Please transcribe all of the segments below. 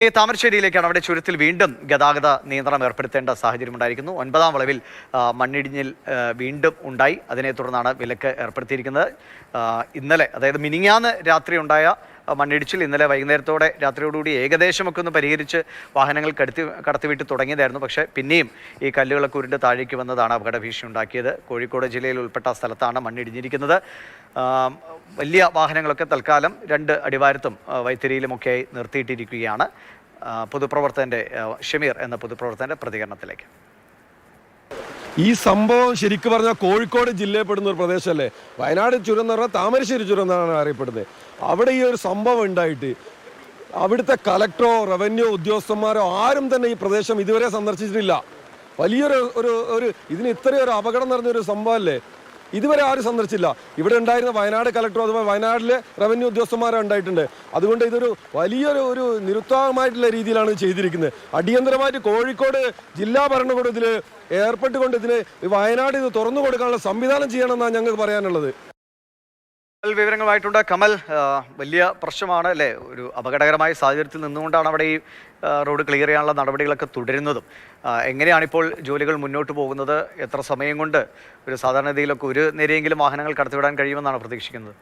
താമരശ്ശേരിയിലേക്കാണ്. അവിടെ ചുരത്തിൽ വീണ്ടും ഗതാഗത നിയന്ത്രണം ഏർപ്പെടുത്തേണ്ട സാഹചര്യം ഉണ്ടായിരിക്കുന്നു. 9ാം വളവിൽ മണ്ണിടിഞ്ഞിൽ വീണ്ടും ഉണ്ടായി. അതിനെ തുടർന്നാണ് വിലക്ക് ഏർപ്പെടുത്തിയിരിക്കുന്നത്. ഇന്നലെ, അതായത് മിനിങ്ങാന്ന് രാത്രി ഉണ്ടായ മണ്ണിടിച്ചിൽ ഇന്നലെ വൈകുന്നേരത്തോടെ രാത്രിയോടുകൂടി ഏകദേശമൊക്കെ ഒന്ന് പരിഹരിച്ച് വാഹനങ്ങൾ കടത്തിവിട്ട് തുടങ്ങിയതായിരുന്നു. പക്ഷേ പിന്നെയും ഈ കല്ലുകളൊക്കെ ഉരുണ്ട് താഴേക്ക് വന്നതാണ് അപകട ഭീഷണി ഉണ്ടാക്കിയത്. കോഴിക്കോട് ജില്ലയിൽ ഉൾപ്പെട്ട സ്ഥലത്താണ് മണ്ണിടിഞ്ഞിരിക്കുന്നത്. വലിയ വാഹനങ്ങളൊക്കെ തൽക്കാലം 2 അടിവാരത്തും വൈത്തിരിയിലുമൊക്കെയായി നിർത്തിയിട്ടിരിക്കുകയാണ്. പൊതുപ്രവർത്തകന്റെ ഷമീർ എന്ന പൊതുപ്രവർത്തകന്റെ പ്രതികരണത്തിലേക്ക്. ഈ സംഭവം ശരിക്കും പറഞ്ഞാൽ കോഴിക്കോട് ജില്ലയിൽ പെടുന്ന ഒരു പ്രദേശമല്ലേ. വയനാട് ചുരം എന്ന് പറഞ്ഞാൽ താമരശ്ശേരി ചുരം എന്നാണ് അറിയപ്പെടുന്നത്. അവിടെ ഈ ഒരു സംഭവം ഉണ്ടായിട്ട് അവിടുത്തെ കലക്ടറോ റവന്യൂ ഉദ്യോഗസ്ഥന്മാരോ ആരും തന്നെ ഈ പ്രദേശം ഇതുവരെ സന്ദർശിച്ചിട്ടില്ല. വലിയൊരു ഇതിന് ഇത്രയൊരു അപകടം നിറഞ്ഞൊരു സംഭവമല്ലേ, ഇതുവരെ ആരും സന്ദർശിച്ചില്ല. ഇവിടെ ഉണ്ടായിരുന്ന വയനാട് കലക്ടറും അതുപോലെ വയനാട്ടിലെ റവന്യൂ ഉദ്യോഗസ്ഥന്മാരും ഉണ്ടായിട്ടുണ്ട്. അതുകൊണ്ട് ഇതൊരു വലിയൊരു നിരുത്സാഹമായിട്ടുള്ള രീതിയിലാണ് ചെയ്തിരിക്കുന്നത്. അടിയന്തരമായിട്ട് കോഴിക്കോട് ജില്ലാ ഭരണകൂടം ഇതിൽ ഏർപ്പെട്ടുകൊണ്ട് വയനാട് ഇത് തുറന്നു കൊടുക്കാനുള്ള സംവിധാനം ചെയ്യണമെന്നാണ് ഞങ്ങൾക്ക് പറയാനുള്ളത്. വിവരങ്ങളുമായിട്ടുണ്ട് കമൽ. വലിയ പ്രശ്നമാണ് അല്ലേ, ഒരു അപകടകരമായ സാഹചര്യത്തിൽ നിന്നുകൊണ്ടാണ് അവിടെ ഈ റോഡ് ക്ലിയർ ചെയ്യാനുള്ള നടപടികളൊക്കെ തുടരുന്നതും. എങ്ങനെയാണിപ്പോൾ ജോലികൾ മുന്നോട്ട് പോകുന്നത്? എത്ര സമയം കൊണ്ട് ഒരു സാധാരണഗതിയിലൊക്കെ ഒരു നേരെയെങ്കിലും വാഹനങ്ങൾ കടത്തിവിടാൻ കഴിയുമെന്നാണ് പ്രതീക്ഷിക്കുന്നത്?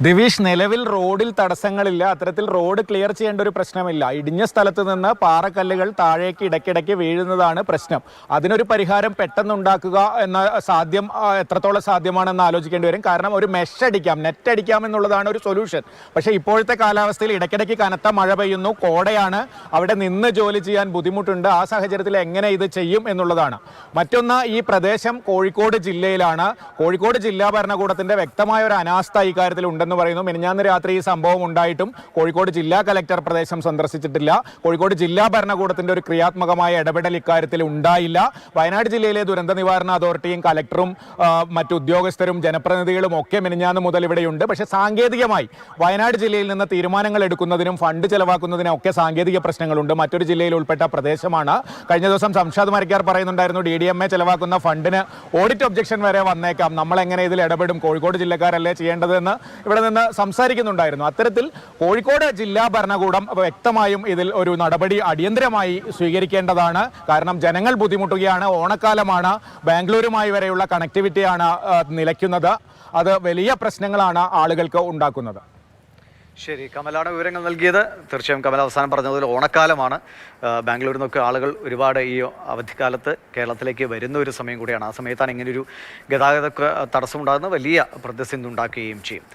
ദിവിഷ്, നിലവിൽ റോഡിൽ തടസ്സങ്ങളില്ല. അത്തരത്തിൽ റോഡ് ക്ലിയർ ചെയ്യേണ്ട ഒരു പ്രശ്നമില്ല. ഇടിഞ്ഞ സ്ഥലത്ത് നിന്ന് പാറക്കല്ലുകൾ താഴേക്ക് ഇടയ്ക്കിടയ്ക്ക് വീഴുന്നതാണ് പ്രശ്നം. അതിനൊരു പരിഹാരം പെട്ടെന്നുണ്ടാക്കുക എന്ന എത്രത്തോളം സാധ്യമാണെന്ന് ആലോചിക്കേണ്ടി വരും. കാരണം ഒരു മെഷ് അടിക്കാം, നെറ്റ് അടിക്കാം എന്നുള്ളതാണ് ഒരു സൊല്യൂഷൻ. പക്ഷേ ഇപ്പോഴത്തെ കാലാവസ്ഥയിൽ ഇടയ്ക്കിടയ്ക്ക് കനത്ത മഴ പെയ്യുന്നു, കോടയാണ്, അവിടെ നിന്ന് ജോലി ചെയ്യാൻ ബുദ്ധിമുട്ടുണ്ട്. ആ സാഹചര്യത്തിൽ എങ്ങനെ ഇത് ചെയ്യും എന്നുള്ളതാണ്. മറ്റൊന്ന്, ഈ പ്രദേശം കോഴിക്കോട് ജില്ലയിലാണ്. കോഴിക്കോട് ജില്ലാ ഭരണകൂടത്തിന്റെ വ്യക്തമായ ഒരു അനാസ്ഥ ഇക്കാര്യത്തിൽ ഉണ്ടെന്ന് പറയുന്നു. മിനിഞ്ഞാന്ന് രാത്രി ഈ സംഭവം ഉണ്ടായിട്ടും കോഴിക്കോട് ജില്ലാ കലക്ടർ പ്രദേശം സന്ദർശിച്ചിട്ടില്ല. കോഴിക്കോട് ജില്ലാ ഭരണകൂടത്തിന്റെ ഒരു ക്രിയാത്മകമായ ഇടപെടൽ ഇക്കാര്യത്തിൽ ഉണ്ടായില്ല. വയനാട് ജില്ലയിലെ ദുരന്ത നിവാരണ അതോറിറ്റിയും കലക്ടറും മറ്റു ഉദ്യോഗസ്ഥരും ജനപ്രതിനിധികളും ഒക്കെ മിനിഞ്ഞാന്ന് മുതൽ ഇവിടെയുണ്ട്. പക്ഷേ സാങ്കേതികമായി വയനാട് ജില്ലയിൽ നിന്ന് തീരുമാനങ്ങൾ എടുക്കുന്നതിനും ഫണ്ട് ചെലവാക്കുന്നതിനും ഒക്കെ സാങ്കേതിക പ്രശ്നങ്ങളുണ്ട്. മറ്റൊരു ജില്ലയിൽ ഉൾപ്പെട്ട പ്രദേശമാണ്. കഴിഞ്ഞ ദിവസം സംഷാദ് മരക്കാർ പറയുന്നുണ്ടായിരുന്നു, DDMA ചെലവാക്കുന്ന ഫണ്ടിന് ഓഡിറ്റ് ഒബ്ജക്ഷൻ വരെ വന്നേക്കാം, നമ്മളെങ്ങനെ ഇതിൽ ഇടപെടും, കോഴിക്കോട് ജില്ലക്കാരല്ലേ ചെയ്യേണ്ടതെന്ന് ഇവിടെ നിന്ന് സംസാരിക്കുന്നുണ്ടായിരുന്നു. അത്തരത്തിൽ കോഴിക്കോട് ജില്ലാ ഭരണകൂടം വ്യക്തമായും ഇതിൽ ഒരു നടപടി അടിയന്തരമായി സ്വീകരിക്കേണ്ടതാണ്. കാരണം ജനങ്ങൾ ബുദ്ധിമുട്ടുകയാണ്. ഓണക്കാലമാണ്, ബാംഗ്ലൂരുമായി വരെയുള്ള കണക്ടിവിറ്റിയാണ് നിലയ്ക്കുന്നത്. അത് വലിയ പ്രശ്നങ്ങളാണ് ആളുകൾക്ക് ഉണ്ടാക്കുന്നത്. ശരി, കമലാണ് വിവരങ്ങൾ നൽകിയത്. തീർച്ചയായും കമൽ അവസാനം പറഞ്ഞതുപോലെ ഓണക്കാലമാണ്. ബാംഗ്ലൂരിൽ നിന്നൊക്കെ ആളുകൾ ഒരുപാട് ഈ അവധിക്കാലത്ത് കേരളത്തിലേക്ക് വരുന്ന ഒരു സമയം കൂടിയാണ്. ആ സമയത്താണ് ഇങ്ങനെയൊരു ഗതാഗത തടസ്സമുണ്ടാകുന്ന വലിയ പ്രതിസന്ധി ഉണ്ടാക്കുകയും ചെയ്യും.